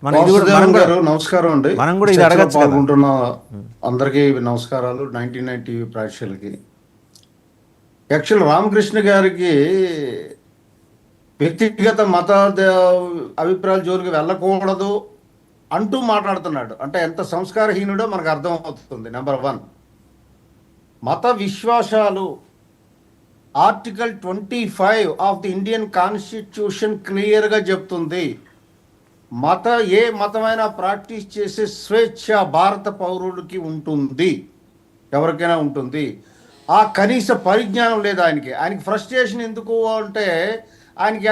నమస్కారం అండి. పాల్గొంటున్న అందరికీ నమస్కారాలు. 99 టీవీ ప్రేక్షకులకి. యాక్చువల్ రామకృష్ణ గారికి వ్యక్తిగత మత అభిప్రాయాల జోలికి వెళ్ళకూడదు అంటూ మాట్లాడుతున్నాడు. అంటే ఎంత సంస్కారహీనుడో మనకు అర్థమవుతుంది. నెంబర్ 1, మత విశ్వాసాలు article 25 of the Indian constitution క్లియర్గా చెప్తుంది. ఏ మతమైనా ప్రాక్టీస్ చేసే స్వేచ్ఛ భారత పౌరుడికి ఉంటుంది, ఎవరికైనా ఉంటుంది. ఆ కనీస పరిజ్ఞానం లేదు ఆయనకి ఫ్రస్ట్రేషన్ ఎందుకు అంటే ఆయనకి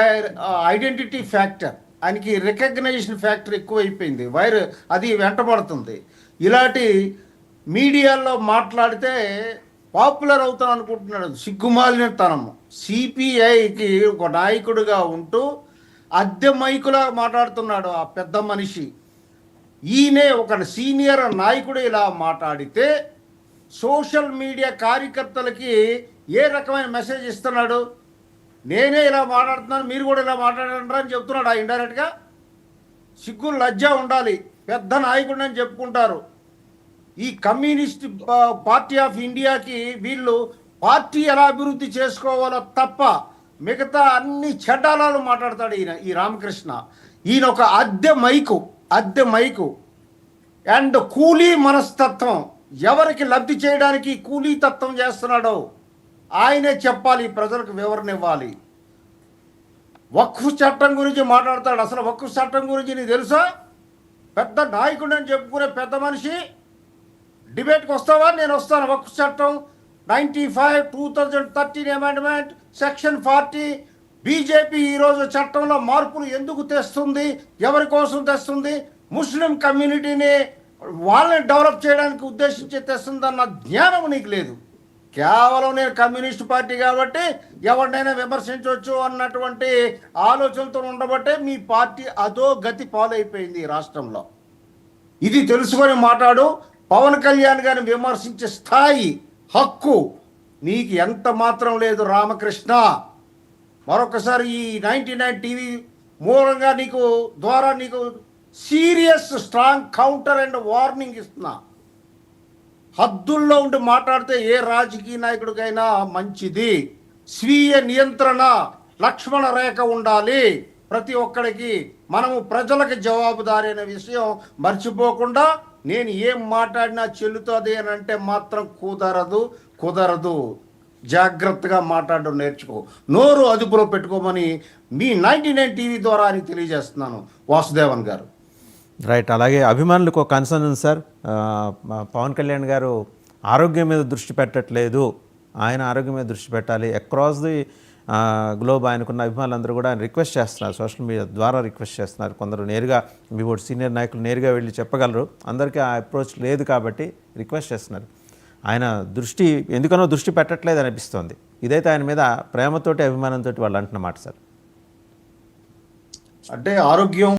ఐడెంటిటీ ఫ్యాక్టర్, ఆయనకి రికగ్నైజేషన్ ఫ్యాక్టర్ ఎక్కువైపోయింది. అది వెంటబడుతుంది. ఇలాంటి మీడియాలో మాట్లాడితే పాపులర్ అవుతాను అనుకుంటున్నాడు. సిగ్గుమాలినతనం. సిపిఐకి ఒక నాయకుడిగా ఉంటూ అద్దె మైకులా మాట్లాడుతున్నాడు ఆ పెద్ద మనిషి. ఈయనే ఒక సీనియర్ నాయకుడు ఇలా మాట్లాడితే సోషల్ మీడియా కార్యకర్తలకి ఏ రకమైన మెసేజ్ ఇస్తున్నాడు? నేనే ఇలా మాట్లాడుతున్నాను, మీరు కూడా ఇలా మాట్లాడండి అని చెప్తున్నాడు. ఇండైరెక్ట్గా సిగ్గు లజ్జ ఉండాలి. పెద్ద నాయకుడు అని చెప్పుకుంటారు. ఈ కమ్యూనిస్ట్ పార్టీ ఆఫ్ ఇండియాకి వీళ్ళు పార్టీ ఎలా అభివృద్ధి చేసుకోవాలో తప్ప మిగతా అన్ని చెడ్డాలను మాట్లాడతాడు ఈ రామకృష్ణ. ఈయన ఒక అద్దె మైకు అండ్ కూలీ మనస్తత్వం. ఎవరికి లబ్ధి చేయడానికి కూలీ తత్వం చేస్తున్నాడో ఆయనే చెప్పాలి, ప్రజలకు వివరణ ఇవ్వాలి. వక్ఫ్ చట్టం గురించి మాట్లాడతాడు. అసలు వక్ఫ్ చట్టం గురించి నీకు తెలుసా? పెద్ద నాయకుడు అని చెప్పుకునే పెద్ద మనిషి డిబేట్కి వస్తావా? నేను వస్తాను. వక్ఫ్ చట్టం 95 2013 అమెండ్మెంట్ సెక్షన్ 40. బీజేపీ ఈరోజు చట్టంలో మార్పులు ఎందుకు తెస్తుంది? ఎవరి కోసం తెస్తుంది? ముస్లిం కమ్యూనిటీని వాళ్ళని డెవలప్ చేయడానికి ఉద్దేశించి తెస్తుందన్న జ్ఞానం నీకు లేదు. కేవలం నేను కమ్యూనిస్ట్ పార్టీ కాబట్టి ఎవరినైనా విమర్శించవచ్చు అన్నటువంటి ఆలోచనతో ఉండబట్టే మీ పార్టీ అదో గతి పాలైపోయింది ఈ రాష్ట్రంలో. ఇది తెలుసుకొని మాట్లాడు. పవన్ కళ్యాణ్ గారిని విమర్శించే స్థాయి, హక్కు నీకు ఎంత మాత్రం లేదు రామకృష్ణ. మరొకసారి ఈ 99 టీవీ మూలంగా నీకు serious strong counter and warning ఇస్తున్నా. హద్దుల్లో ఉండి మాట్లాడితే ఏ రాజకీయ నాయకుడికైనా మంచిది. స్వీయ నియంత్రణ, లక్ష్మణ రేఖ ఉండాలి ప్రతి ఒక్కడికి. మనము ప్రజలకు జవాబుదారీ అనే విషయం మర్చిపోకుండా నేను ఏం మాట్లాడినా చెల్లుతుంది అని అంటే మాత్రం కుదరదు. జాగ్రత్తగా మాట్లాడడం నేర్చుకో. నోరు అదుపులో పెట్టుకోమని మీ 99 టీవీ ద్వారా అని తెలియజేస్తున్నాను. వాసుదేవన్ గారు. రైట్. అలాగే అభిమానులకు ఒక కన్సర్న్ ఉంది సార్. పవన్ కళ్యాణ్ గారు ఆరోగ్యం మీద దృష్టి పెట్టట్లేదు, ఆయన ఆరోగ్యం మీద దృష్టి పెట్టాలి. అక్రాస్ ది గ్లోబ్ ఆయనకున్న అభిమానులందరూ కూడా ఆయన రిక్వెస్ట్ చేస్తున్నారు, సోషల్ మీడియా ద్వారా రిక్వెస్ట్ చేస్తున్నారు. కొందరు నేరుగా మీ ఓటు సీనియర్ నాయకులు నేరుగా వెళ్ళి చెప్పగలరు, అందరికీ ఆ అప్రోచ్ లేదు కాబట్టి రిక్వెస్ట్ చేస్తున్నారు. ఆయన ఎందుకనో దృష్టి పెట్టట్లేదు అనిపిస్తోంది. ఇదైతే ఆయన మీద ప్రేమతోటి అభిమానంతో వాళ్ళు అంటున్నమాట సార్. అంటే ఆరోగ్యం